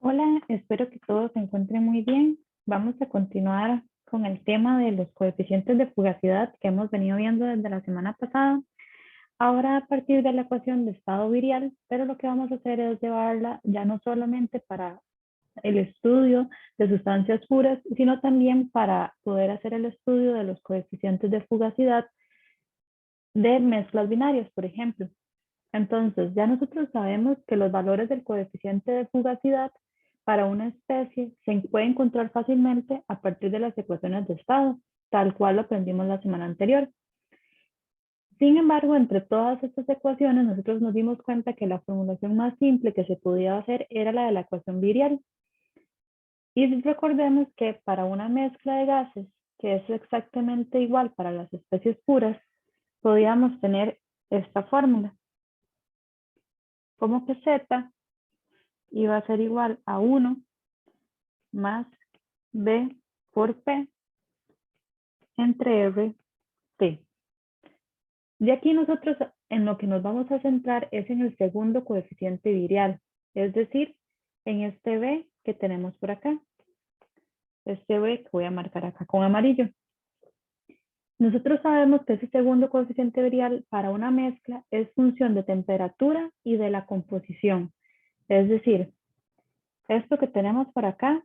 Hola, espero que todos se encuentren muy bien. Vamos a continuar con el tema de los coeficientes de fugacidad que hemos venido viendo desde la semana pasada. Ahora a partir de la ecuación de estado virial, pero lo que vamos a hacer es llevarla ya no solamente para el estudio de sustancias puras, sino también para poder hacer el estudio de los coeficientes de fugacidad de mezclas binarias, por ejemplo. Entonces, ya nosotros sabemos que los valores del coeficiente de fugacidad para una especie se puede encontrar fácilmente a partir de las ecuaciones de estado, tal cual lo aprendimos la semana anterior. Sin embargo, entre todas estas ecuaciones, nosotros nos dimos cuenta que la formulación más simple que se podía hacer era la de la ecuación virial. Y recordemos que para una mezcla de gases, que es exactamente igual para las especies puras, podíamos tener esta fórmula, como que Z iba a ser igual a 1 más B por P entre R, T. De aquí nosotros en lo que nos vamos a centrar es en el segundo coeficiente virial, es decir, en este B que tenemos por acá. Este B que voy a marcar acá con amarillo. Nosotros sabemos que ese segundo coeficiente virial para una mezcla es función de temperatura y de la composición. Es decir, esto que tenemos por acá,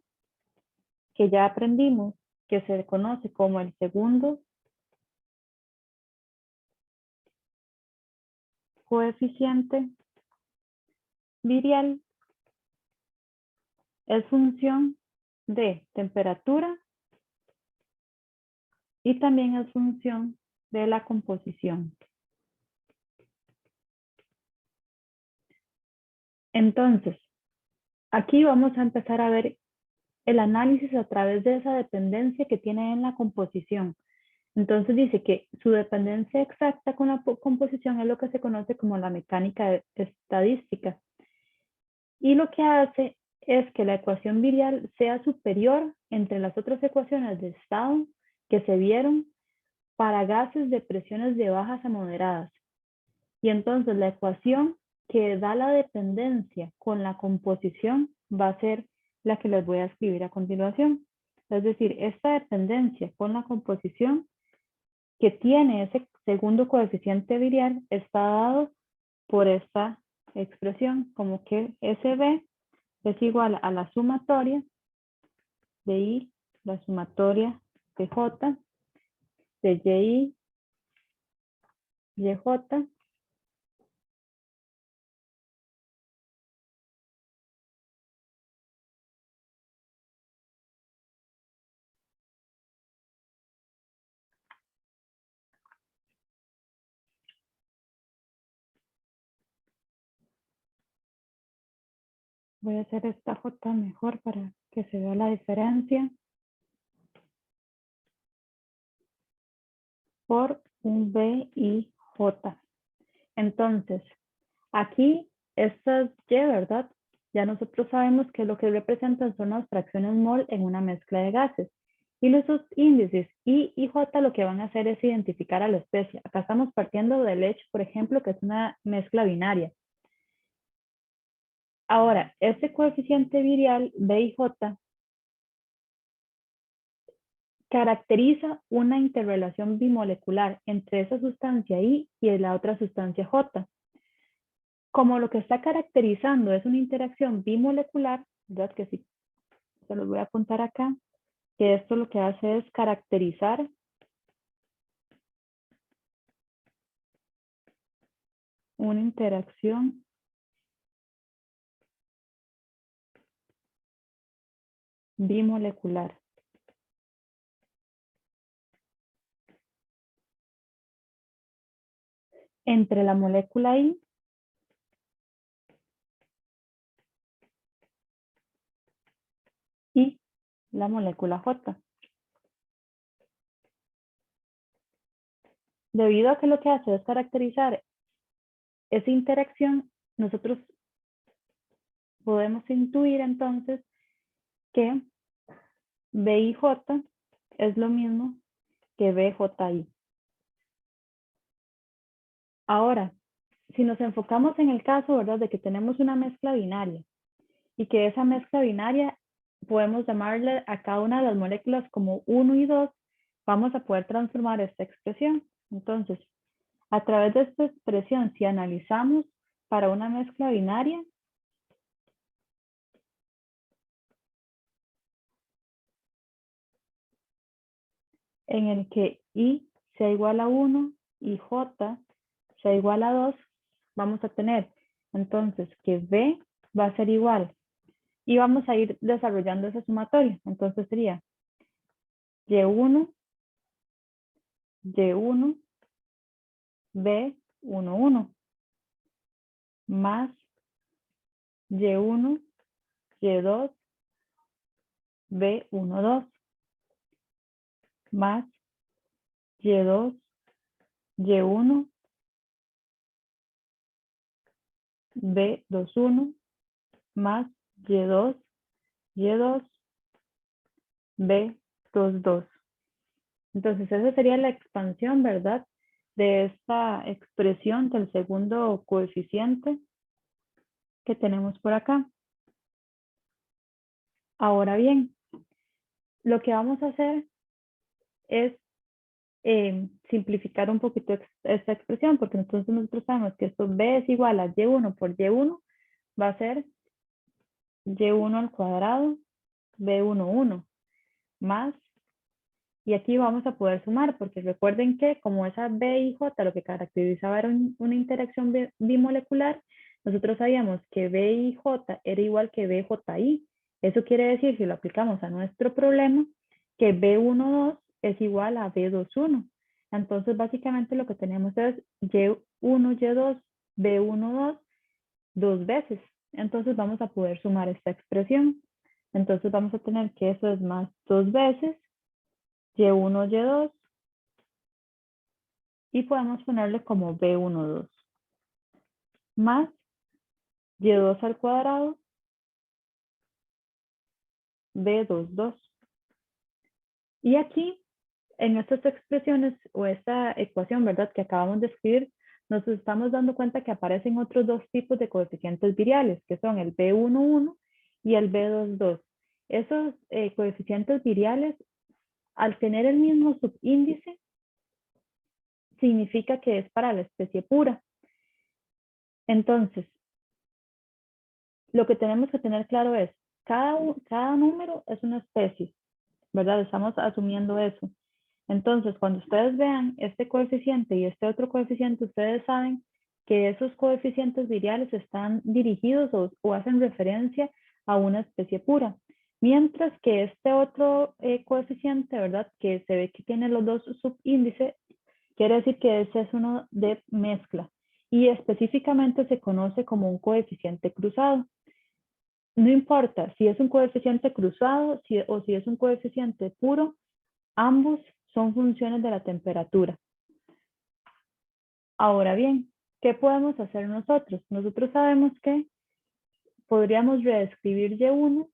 que ya aprendimos, que se conoce como el segundo coeficiente virial, es función de temperatura y también es función de la composición. Entonces, aquí vamos a empezar a ver el análisis a través de esa dependencia que tiene en la composición. Entonces dice que su dependencia exacta con la composición es lo que se conoce como la mecánica estadística. Y lo que hace es que la ecuación virial sea superior entre las otras ecuaciones de estado que se vieron para gases de presiones de bajas a moderadas. Y entonces la ecuación que da la dependencia con la composición va a ser la que les voy a escribir a continuación. Es decir, esta dependencia con la composición que tiene ese segundo coeficiente virial está dado por esta expresión, como que SB es igual a la sumatoria de I, la sumatoria de J, de YI, YJ, voy a hacer esta J mejor para que se vea la diferencia, por un B y J. Entonces, aquí estas Y, ¿verdad? Ya nosotros sabemos que lo que representan son las fracciones mol en una mezcla de gases. Y los índices I y J lo que van a hacer es identificar a la especie. Acá estamos partiendo del hecho, por ejemplo, que es una mezcla binaria. Ahora, este coeficiente virial B y J caracteriza una interrelación bimolecular entre esa sustancia I y la otra sustancia J. Como lo que está caracterizando es una interacción bimolecular, ¿verdad? Que sí, se los voy a apuntar acá, que esto lo que hace es caracterizar una interacción bimolecular. Entre la molécula I y la molécula J. Debido a que lo que hace es caracterizar esa interacción, nosotros podemos intuir entonces que BIJ es lo mismo que BJI. Ahora, si nos enfocamos en el caso, ¿verdad?, de que tenemos una mezcla binaria y que esa mezcla binaria podemos llamarle a cada una de las moléculas como 1 y 2, vamos a poder transformar esta expresión. Entonces, a través de esta expresión, si analizamos para una mezcla binaria, en el que I sea igual a 1 y J sea igual a 2, vamos a tener entonces que B va a ser igual y vamos a ir desarrollando esa sumatoria. Entonces sería Y1, Y1, B11 más Y1, Y2, B12 más Y2, Y1, B21 más Y2, Y2, B22. Entonces, esa sería la expansión, ¿verdad? De esta expresión del segundo coeficiente que tenemos por acá. Ahora bien, lo que vamos a hacer es simplificar un poquito esta expresión, porque entonces nosotros sabemos que esto B es igual a Y1 por Y1, va a ser Y1 al cuadrado, B11, más, y aquí vamos a poder sumar, porque recuerden que como esa B y J lo que caracterizaba era una interacción bimolecular, nosotros sabíamos que B y J era igual que BJI. Eso quiere decir, si lo aplicamos a nuestro problema, que B12 es igual a B21. Entonces, básicamente lo que tenemos es Y1, Y2, B12 dos veces. Entonces, vamos a poder sumar esta expresión. Entonces, vamos a tener que eso es más dos veces Y1, Y2 y podemos ponerle como B12 más Y2 al cuadrado, B22. Y aquí, en estas expresiones o esta ecuación, ¿verdad? Que acabamos de escribir, nos estamos dando cuenta que aparecen otros dos tipos de coeficientes viriales, que son el B11 y el B22. Esos coeficientes viriales, al tener el mismo subíndice, significa que es para la especie pura. Entonces, lo que tenemos que tener claro es, cada número es una especie, ¿verdad? Estamos asumiendo eso. Entonces, cuando ustedes vean este coeficiente y este otro coeficiente, ustedes saben que esos coeficientes viriales están dirigidos o hacen referencia a una especie pura. Mientras que este otro coeficiente, ¿verdad? Que se ve que tiene los dos subíndices, quiere decir que ese es uno de mezcla y específicamente se conoce como un coeficiente cruzado. No importa si es un coeficiente cruzado o si es un coeficiente puro, ambos son funciones de la temperatura. Ahora bien, ¿qué podemos hacer nosotros? Nosotros sabemos que podríamos reescribir Y1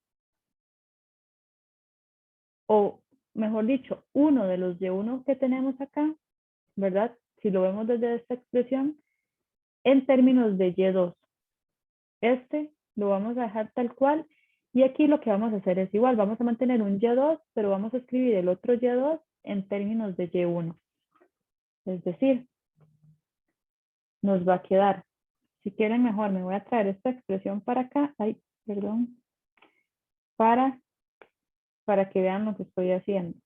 o, mejor dicho, uno de los Y1 que tenemos acá, ¿verdad? Si lo vemos desde esta expresión, en términos de Y2. Este lo vamos a dejar tal cual y aquí lo que vamos a hacer es igual, vamos a mantener un Y2, pero vamos a escribir el otro Y2 en términos de Y1. Es decir, nos va a quedar, si quieren mejor, me voy a traer esta expresión para acá, ay, perdón, para que vean lo que estoy haciendo.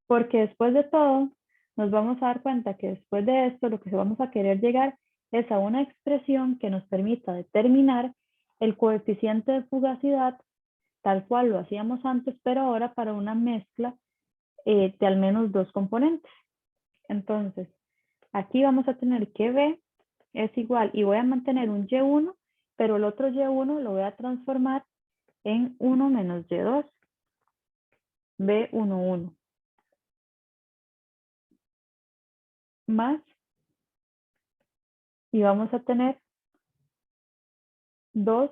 Porque después de todo, nos vamos a dar cuenta que después de esto, lo que vamos a querer llegar es a una expresión que nos permita determinar el coeficiente de fugacidad tal cual lo hacíamos antes, pero ahora para una mezcla de al menos dos componentes. Entonces, aquí vamos a tener que B es igual, y voy a mantener un Y1, pero el otro Y1 lo voy a transformar en 1 menos Y2, B11, más, y vamos a tener 2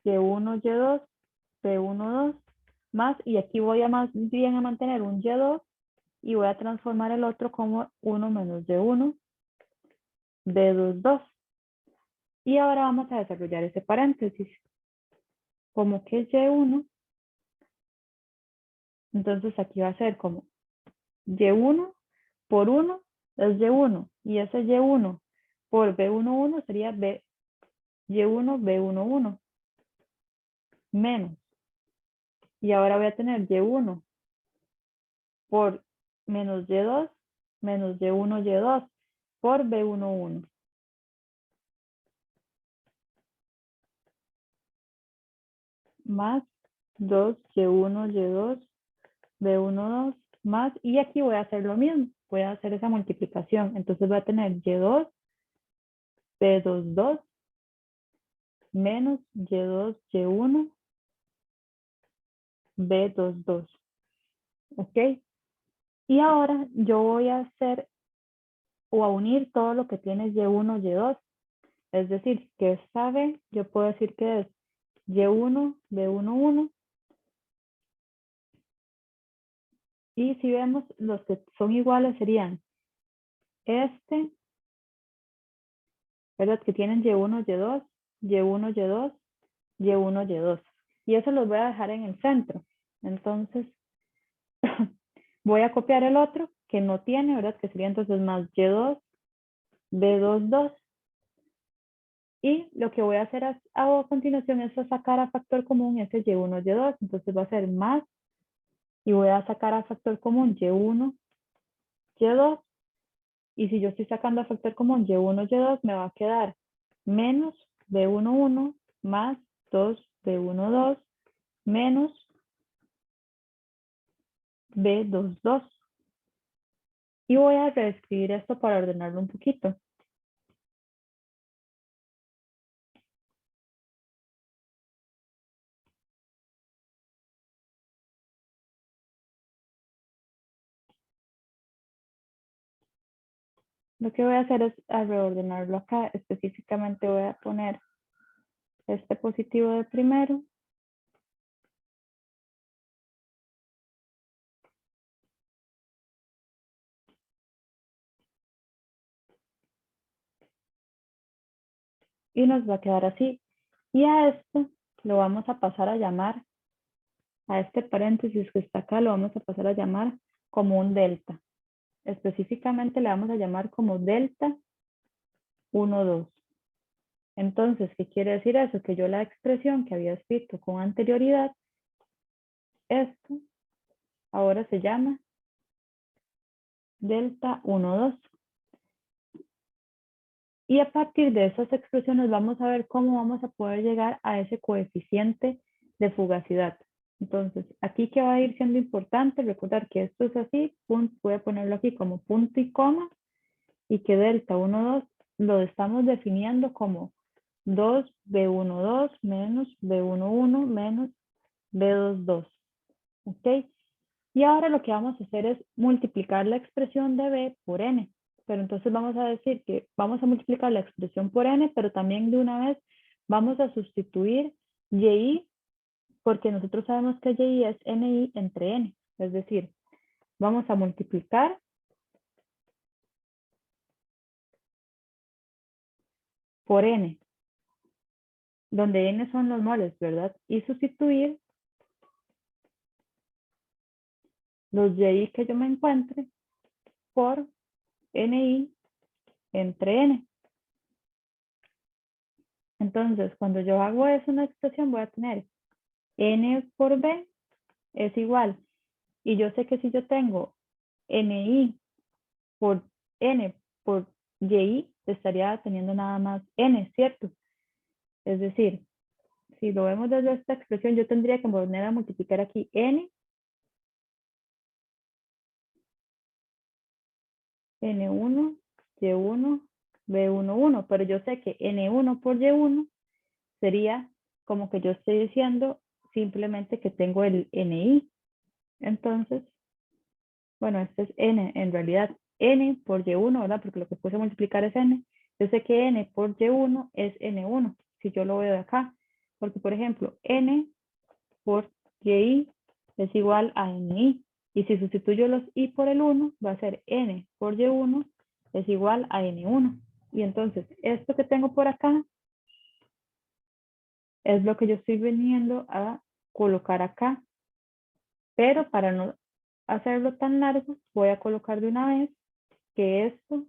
Y1, Y2, B12, más, y aquí voy a más bien a mantener un Y2, y voy a transformar el otro como 1 menos Y1, B22. Y ahora vamos a desarrollar ese paréntesis. Como que es Y1, entonces aquí va a ser como Y1 por 1 es Y1. Y ese Y1 por B11 sería Y1, B11 menos. Y ahora voy a tener Y1 por menos Y2 menos Y1, Y2 por B11 más 2Y1, Y2, B12 más, y aquí voy a hacer lo mismo, voy a hacer esa multiplicación. Entonces voy a tener Y2, B22 menos Y2, Y1, B22. ¿Ok? Y ahora yo voy a hacer o a unir todo lo que tiene Y1, Y2. Es decir, que esta B yo puedo decir que es Y1, B11. Y si vemos, los que son iguales serían este, ¿verdad? Que tienen Y1, Y2, Y1, Y2, Y1, Y2. Y eso los voy a dejar en el centro. Entonces, voy a copiar el otro que no tiene, ¿verdad? Que sería entonces más Y2, B22. Y lo que voy a hacer a continuación es sacar a factor común ese Y1, Y2. Entonces va a ser más y voy a sacar a factor común Y1, Y2. Y si yo estoy sacando a factor común Y1, Y2, me va a quedar menos B11 más 2B12 menos B22. Y voy a reescribir esto para ordenarlo un poquito. Lo que voy a hacer es a reordenarlo acá. Específicamente voy a poner este positivo de primero. Y nos va a quedar así. Y a esto lo vamos a pasar a llamar, a este paréntesis que está acá, lo vamos a pasar a llamar como un delta. Específicamente le vamos a llamar como delta 1, 2. Entonces, ¿qué quiere decir eso? Que yo la expresión que había escrito con anterioridad, esto ahora se llama delta 1, 2. Y a partir de esas expresiones vamos a ver cómo vamos a poder llegar a ese coeficiente de fugacidad. Entonces, aquí que va a ir siendo importante recordar que esto es así, voy a ponerlo aquí como punto y coma, y que delta 1, 2 lo estamos definiendo como 2B12 menos B11 menos B22. ¿Ok? Y ahora lo que vamos a hacer es multiplicar la expresión de B por N. Pero entonces vamos a decir que vamos a multiplicar la expresión por N, pero también de una vez vamos a sustituir YI, porque nosotros sabemos que YI es NI entre N. Es decir, vamos a multiplicar por N, donde N son los moles, ¿verdad? Y sustituir los YI que yo me encuentre por NI entre N. Entonces, cuando yo hago eso en una expresión, voy a tener N por B es igual. Y yo sé que si yo tengo NI por N por YI, estaría teniendo nada más N, ¿cierto? Es decir, si lo vemos desde esta expresión, yo tendría que volver a multiplicar aquí N, N1, Y1, B11, pero yo sé que N1 por Y1 sería como que yo estoy diciendo simplemente que tengo el NI. Entonces, bueno, este es N, en realidad N por Y1, ¿verdad? Porque lo que puse a multiplicar es N. Yo sé que N por Y1 es N1, si yo lo veo de acá. Porque, por ejemplo, N por YI es igual a NI. Y si sustituyo los I por el 1, va a ser N por Y1 es igual a N1. Y entonces, esto que tengo por acá es lo que yo estoy viniendo a colocar acá. Pero para no hacerlo tan largo, voy a colocar de una vez que esto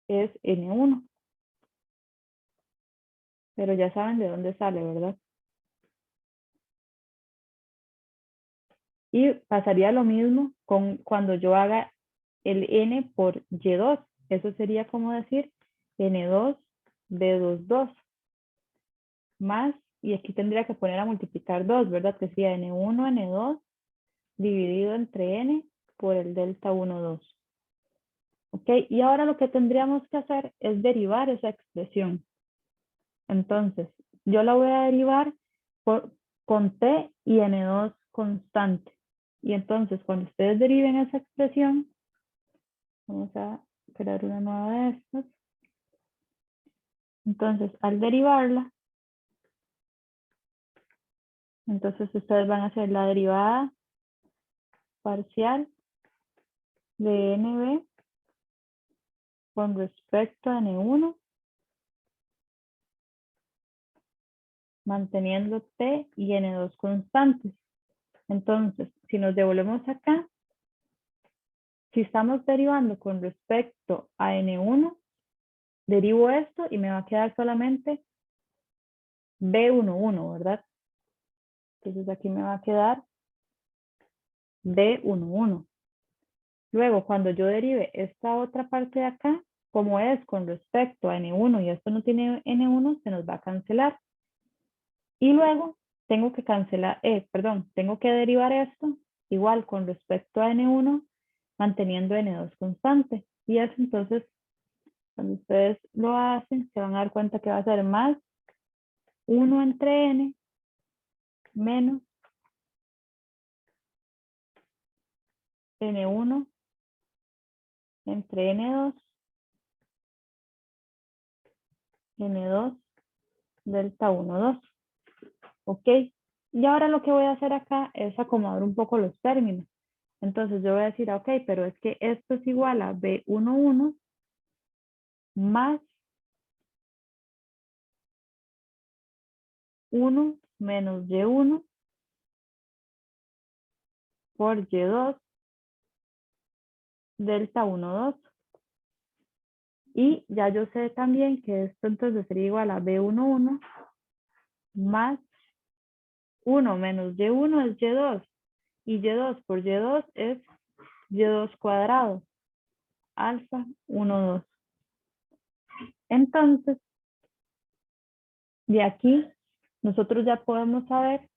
es N1. Pero ya saben de dónde sale, ¿verdad? Y pasaría lo mismo con cuando yo haga el N por Y2. Eso sería como decir N2 B22 más, y aquí tendría que poner a multiplicar 2, ¿verdad? Que sería N1, N2 dividido entre N por el delta 1, 2. ¿Ok? Y ahora lo que tendríamos que hacer es derivar esa expresión. Entonces, yo la voy a derivar con T y N2 constante. Y entonces, cuando ustedes deriven esa expresión, vamos a crear una nueva de estas. Entonces, al derivarla, entonces ustedes van a hacer la derivada parcial de NB con respecto a N1, manteniendo T y N2 constantes. Entonces, si nos devolvemos acá, si estamos derivando con respecto a N1, derivo esto y me va a quedar solamente B11, ¿verdad? Entonces aquí me va a quedar B11. Luego, cuando yo derive esta otra parte de acá, como es con respecto a N1 y esto no tiene N1, se nos va a cancelar. Y luego tengo que cancelar, tengo que derivar esto igual con respecto a N1, manteniendo N2 constante. Y eso entonces, cuando ustedes lo hacen, se van a dar cuenta que va a ser más 1 entre N menos N1 entre N2, N2 delta 1, 2. ¿Ok? Y ahora lo que voy a hacer acá es acomodar un poco los términos. Entonces yo voy a decir, ok, pero es que esto es igual a B11 más 1 menos Y1 por Y2 delta 1, 2. Y ya yo sé también que esto entonces sería igual a B11 más 1 menos Y1 es Y2. Y Y2 por Y2 es Y2 cuadrado, alfa 1, 2. Entonces, de aquí, nosotros ya podemos saber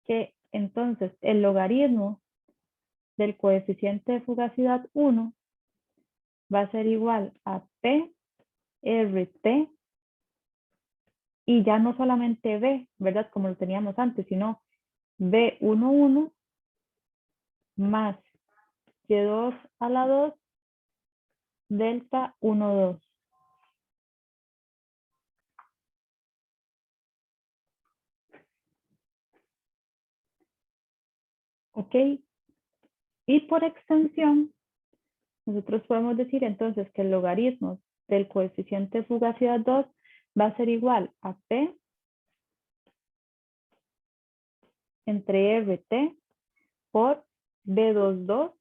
que entonces el logaritmo del coeficiente de fugacidad 1 va a ser igual a P RT, y ya no solamente B, ¿verdad? Como lo teníamos antes, sino B11 más Y2 a la 2 delta 1, 2. ¿Ok? Y por extensión, nosotros podemos decir entonces que el logaritmo del coeficiente de fugacidad 2 va a ser igual a P entre RT por B22,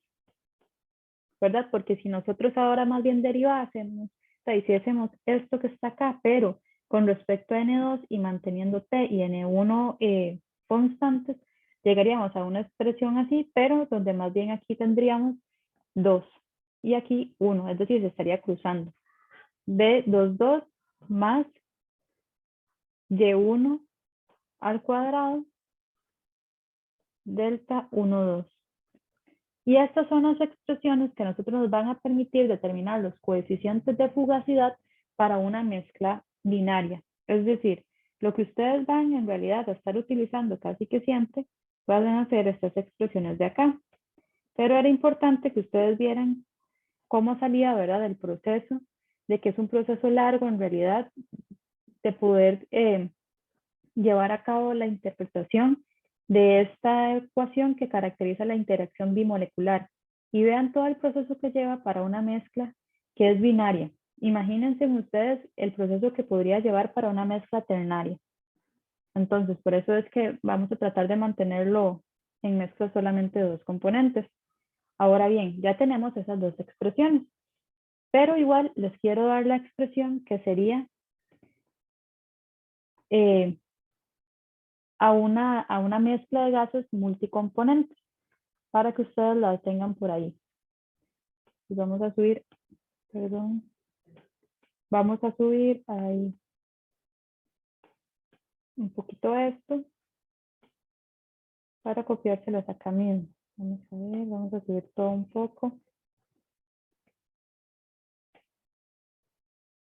¿verdad? Porque si nosotros ahora más bien derivásemos, o sea, hiciésemos esto que está acá, pero con respecto a N2 y manteniendo T y N1 constantes, llegaríamos a una expresión así, pero donde más bien aquí tendríamos 2 y aquí 1, es decir, se estaría cruzando. B22 más Y1 al cuadrado delta 1, 2. Y estas son las expresiones que a nosotros nos van a permitir determinar los coeficientes de fugacidad para una mezcla binaria. Es decir, lo que ustedes van en realidad a estar utilizando casi que siempre van a ser estas expresiones de acá. Pero era importante que ustedes vieran cómo salía, ¿verdad?, del proceso, de que es un proceso largo en realidad de poder llevar a cabo la interpretación de esta ecuación que caracteriza la interacción bimolecular, y vean todo el proceso que lleva para una mezcla que es binaria. Imagínense ustedes el proceso que podría llevar para una mezcla ternaria. Entonces, por eso es que vamos a tratar de mantenerlo en mezcla solamente de dos componentes. Ahora bien, ya tenemos esas dos expresiones, pero igual les quiero dar la expresión que sería eh, a una mezcla de gases multicomponentes para que ustedes la tengan por ahí. Y vamos a subir, perdón, vamos a subir ahí un poquito esto para copiárselos acá mismo. Vamos a ver, vamos a subir todo un poco.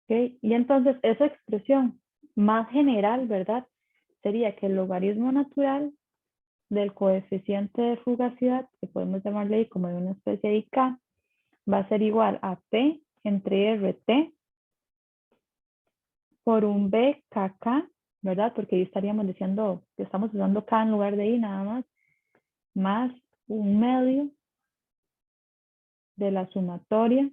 ¿Ok? Y entonces esa expresión más general, ¿verdad? Sería que el logaritmo natural del coeficiente de fugacidad, que podemos llamarle ahí como de una especie de IK, va a ser igual a P entre RT por un BKK, ¿verdad? Porque ahí estaríamos diciendo que estamos usando K en lugar de I nada más un medio de la sumatoria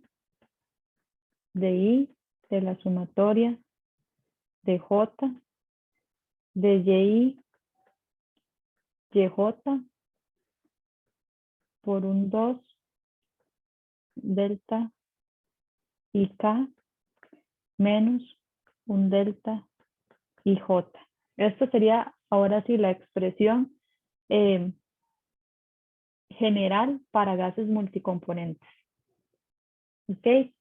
de I, de la sumatoria de J, de YI, YJ, por un 2 delta IK menos un delta IJ. Esto sería ahora sí la expresión eh, general para gases multicomponentes. ¿Ok?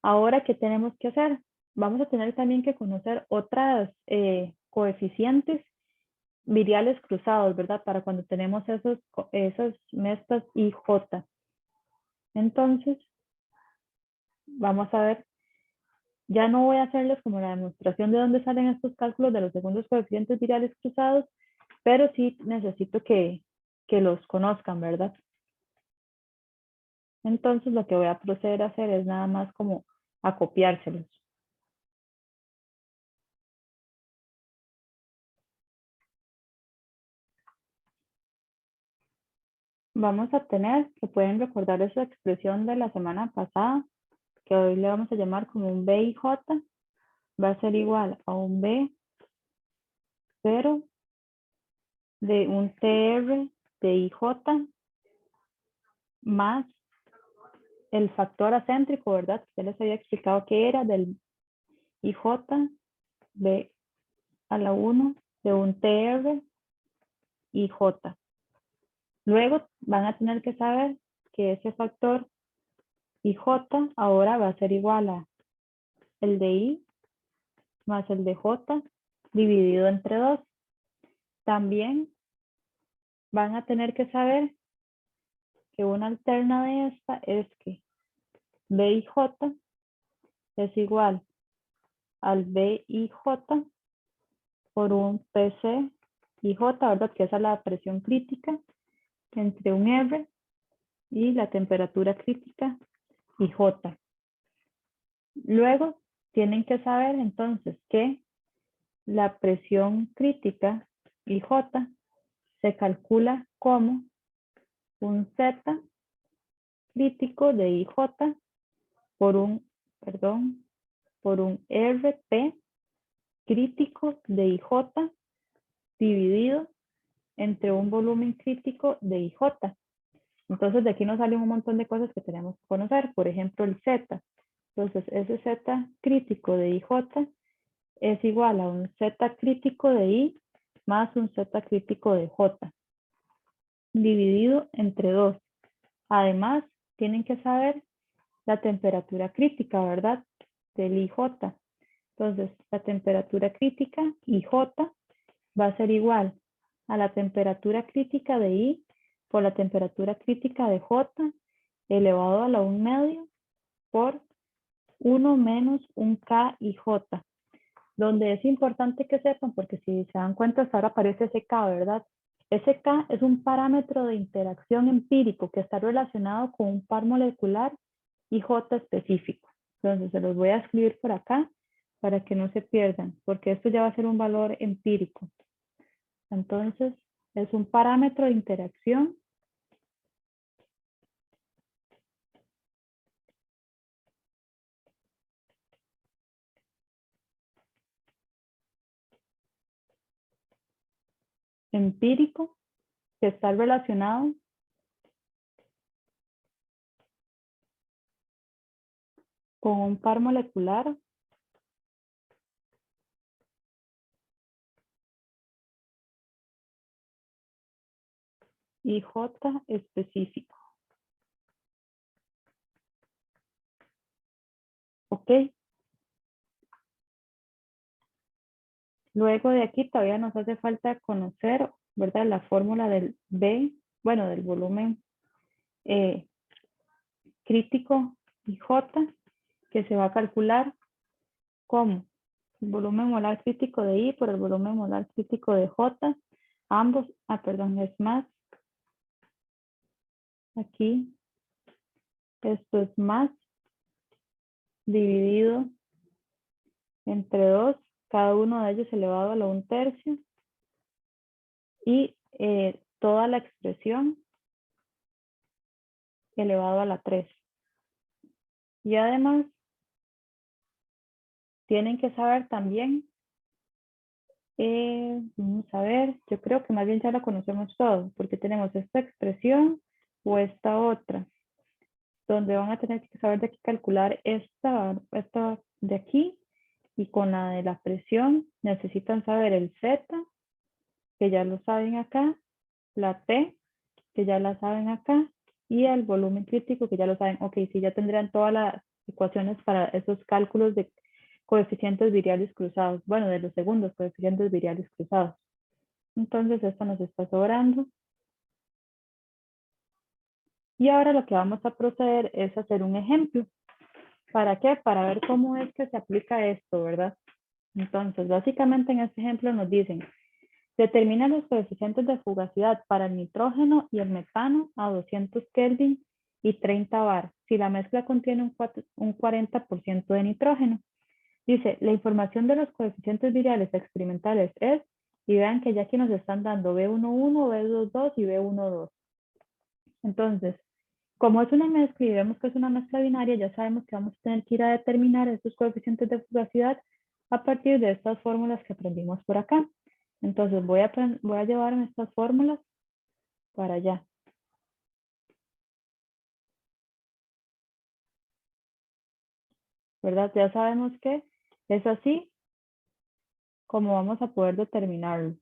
Ahora, ¿qué tenemos que hacer? Vamos a tener también que conocer otras coeficientes viriales cruzados, ¿verdad? Para cuando tenemos esos mezclas IJ. Entonces, vamos a ver, ya no voy a hacerles como la demostración de dónde salen estos cálculos de los segundos coeficientes viriales cruzados, pero sí necesito que los conozcan, ¿verdad? Entonces, lo que voy a proceder a hacer es nada más como a copiárselos. Vamos a tener, que pueden recordar esa expresión de la semana pasada, que hoy le vamos a llamar como un B y J, va a ser igual a un B cero de un TR de IJ más el factor acéntrico, ¿verdad? Ya les había explicado que era del IJ B a la 1 de un TR IJ. Luego van a tener que saber que ese factor IJ ahora va a ser igual a el de I más el de J dividido entre 2. También van a tener que saber que una alterna de esta es que B y J es igual al B y J por un PC y J, ¿verdad? Que esa es la presión crítica entre un R y la temperatura crítica y J. Luego tienen que saber entonces que la presión crítica y J se calcula como un Z crítico de IJ por un, perdón, por un RP crítico de IJ dividido entre un volumen crítico de IJ. Entonces de aquí nos salen un montón de cosas que tenemos que conocer. Por ejemplo, el Z. Entonces ese Z crítico de IJ es igual a un Z crítico de I más un Z crítico de J dividido entre 2. Además, tienen que saber la temperatura crítica, ¿verdad? Del IJ. Entonces, la temperatura crítica, IJ, va a ser igual a la temperatura crítica de I por la temperatura crítica de J elevado a la 1 medio por 1 menos un K y J. Donde es importante que sepan, porque si se dan cuenta, hasta ahora aparece ese K, ¿verdad? Ese K es un parámetro de interacción empírico que está relacionado con un par molecular y J específico. Entonces, se los voy a escribir por acá para que no se pierdan, porque esto ya va a ser un valor empírico. Entonces, es un parámetro de interacción empírico que está relacionado con un par molecular y J específico. ¿Ok? Luego de aquí todavía nos hace falta conocer, ¿verdad? La fórmula del B, bueno, del volumen crítico y J, que se va a calcular como el volumen molar crítico de I por el volumen molar crítico de J. Ambos, perdón, es más. Aquí, esto es más dividido entre 2, cada uno de ellos elevado a la 1/3. Y toda la expresión elevado a la 3. Y además, tienen que saber también, vamos a ver, yo creo que más bien ya la conocemos todos, porque tenemos esta expresión o esta otra, donde van a tener que saber de qué calcular esta de aquí, y con la de la presión necesitan saber el Z, que ya lo saben acá, la T, que ya la saben acá, y el volumen crítico, que ya lo saben. Ok, sí, ya tendrán todas las ecuaciones para esos cálculos de coeficientes viriales cruzados. Bueno, de los segundos coeficientes viriales cruzados. Entonces, esto nos está sobrando. Y ahora lo que vamos a proceder es hacer un ejemplo. ¿Para qué? Para ver cómo es que se aplica esto, ¿verdad? Entonces, básicamente en este ejemplo nos dicen, determina los coeficientes de fugacidad para el nitrógeno y el metano a 200 Kelvin y 30 bar si la mezcla contiene un 40% de nitrógeno. Dice, la información de los coeficientes viriales experimentales es, y vean que ya aquí nos están dando B11, B22 y B12. Entonces, como es una mezcla y vemos que es una mezcla binaria, ya sabemos que vamos a tener que ir a determinar estos coeficientes de fugacidad a partir de estas fórmulas que aprendimos por acá. Entonces voy a llevarme estas fórmulas para allá. ¿Verdad? Ya sabemos que es así como vamos a poder determinarlo.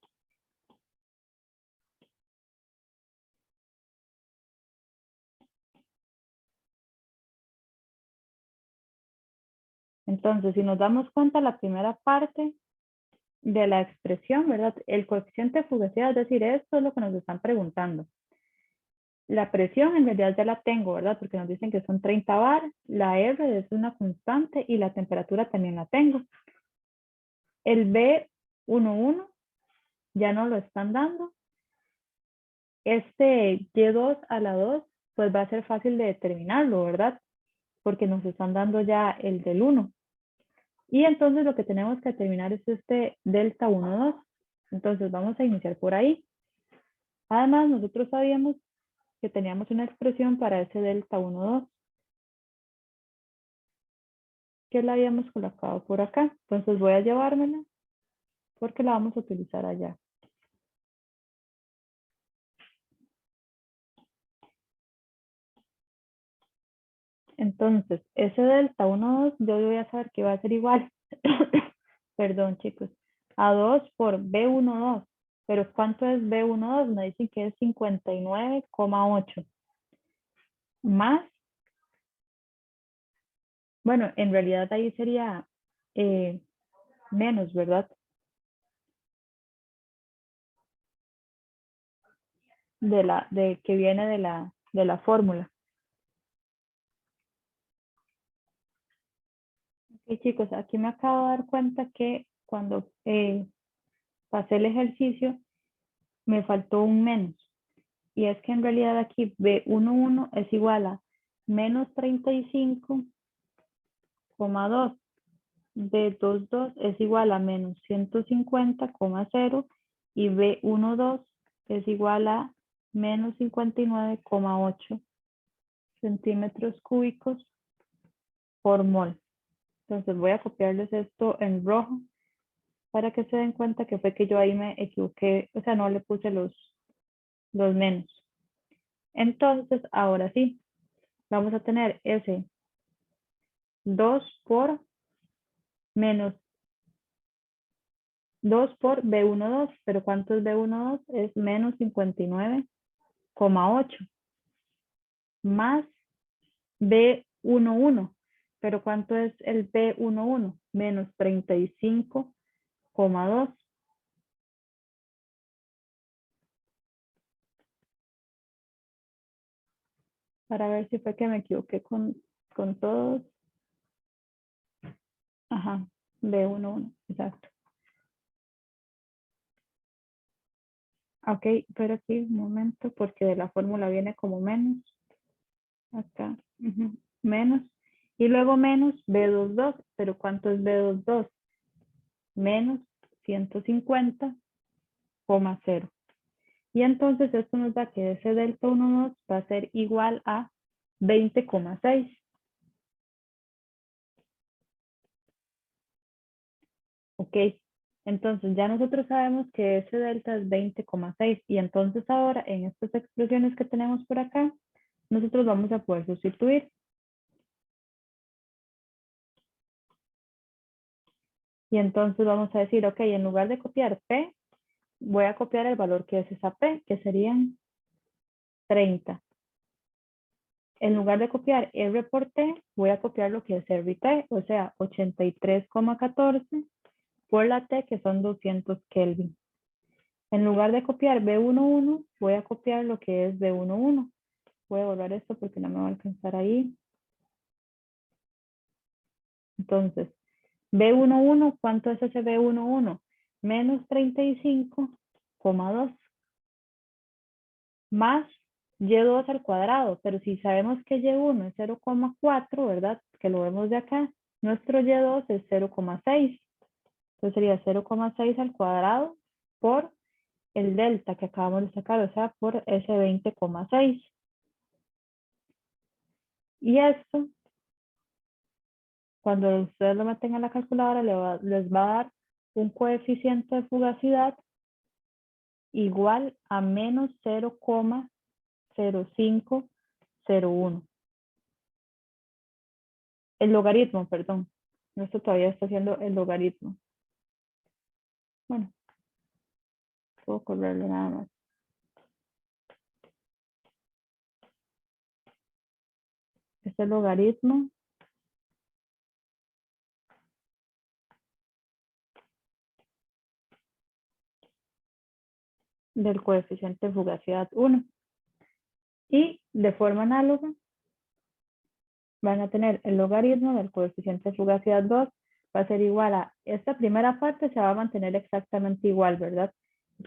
Entonces, si nos damos cuenta, la primera parte de la expresión, ¿verdad? El coeficiente de fugacidad, es decir, esto es lo que nos están preguntando. La presión en realidad ya la tengo, ¿verdad? Porque nos dicen que son 30 bar, la R es una constante y la temperatura también la tengo. El B11 ya no lo están dando. Este Y2 a la 2, pues va a ser fácil de determinarlo, ¿verdad? Porque nos están dando ya el del 1. Y entonces lo que tenemos que determinar es este delta 1,2. Entonces vamos a iniciar por ahí. Además, nosotros sabíamos que teníamos una expresión para ese delta 1,2, que la habíamos colocado por acá. Entonces voy a llevármela porque la vamos a utilizar allá. Entonces, ese delta 1,2 yo voy a saber que va a ser igual, perdón chicos, a 2 por B12. Pero ¿cuánto es B12? Me dicen que es 59,8. Más, bueno, en realidad ahí sería menos, ¿verdad? Que viene de la fórmula. Y chicos, aquí me acabo de dar cuenta que cuando pasé el ejercicio me faltó un menos. Y es que en realidad aquí B11 es igual a menos 35,2. B22 es igual a menos 150,0 y B12 es igual a menos 59,8 centímetros cúbicos por mol. Entonces voy a copiarles esto en rojo para que se den cuenta que fue que yo ahí me equivoqué, o sea, no le puse los menos. Entonces, ahora sí, vamos a tener ese 2 por menos 2 por B12, pero ¿cuánto es B12? Es menos 59,8 más B11, pero ¿cuánto es el B11? Menos 35,2. Para ver si fue que me equivoqué con todos. Ajá, B11, exacto. Ok, pero aquí un momento, porque de la fórmula viene como menos. Acá, menos. Y luego menos B22, pero ¿cuánto es B22? Menos 150,0. Y entonces esto nos da que ese delta 12 va a ser igual a 20,6. Ok, entonces ya nosotros sabemos que ese delta es 20,6 y entonces ahora en estas expresiones que tenemos por acá, nosotros vamos a poder sustituir. Y entonces vamos a decir, ok, en lugar de copiar P, voy a copiar el valor que es esa P, que serían 30. En lugar de copiar R por T, voy a copiar lo que es R y T, o sea, 83,14 por la T, que son 200 Kelvin. En lugar de copiar B11, voy a copiar lo que es B11. Voy a borrar esto porque no me va a alcanzar ahí. Entonces, B11, ¿cuánto es ese B11? Menos 35,2 más Y2 al cuadrado. Pero si sabemos que Y1 es 0,4, ¿verdad? Que lo vemos de acá. Nuestro Y2 es 0,6. Entonces sería 0,6 al cuadrado por el delta que acabamos de sacar, o sea, por ese 20,6. Y esto, cuando ustedes lo meten en la calculadora, les va a dar un coeficiente de fugacidad igual a menos 0,0501. El logaritmo, perdón. Esto todavía está haciendo el logaritmo. Bueno, puedo correrlo nada más. Este logaritmo del coeficiente de fugacidad 1. Y de forma análoga, van a tener el logaritmo del coeficiente de fugacidad 2, va a ser igual a, esta primera parte se va a mantener exactamente igual, ¿verdad?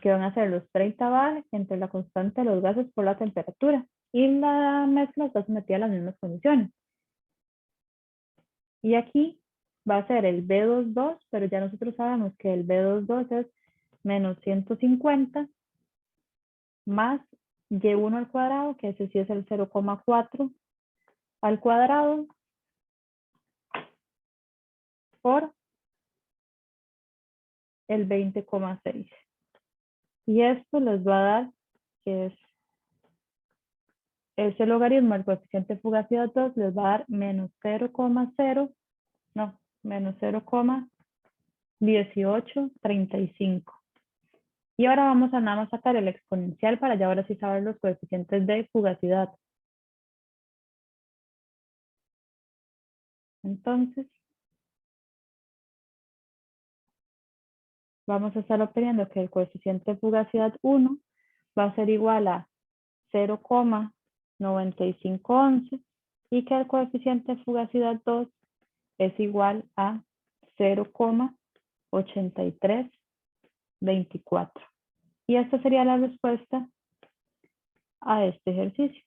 Que van a ser los 30 bar entre la constante de los gases por la temperatura. Y la mezcla está sometida a las mismas condiciones. Y aquí va a ser el B22, pero ya nosotros sabemos que el B22 es menos 150 más Y1 al cuadrado, que ese sí es el 0,4 al cuadrado, por el 20,6. Y esto les va a dar, que es ese logaritmo del coeficiente de fugacidad 2, les va a dar menos 0,0, no, menos 0,1835. Y ahora vamos a nada más sacar el exponencial para ya ahora sí saber los coeficientes de fugacidad. Entonces, vamos a estar obteniendo que el coeficiente de fugacidad 1 va a ser igual a 0,9511 y que el coeficiente de fugacidad 2 es igual a 0,8324. Y esta sería la respuesta a este ejercicio.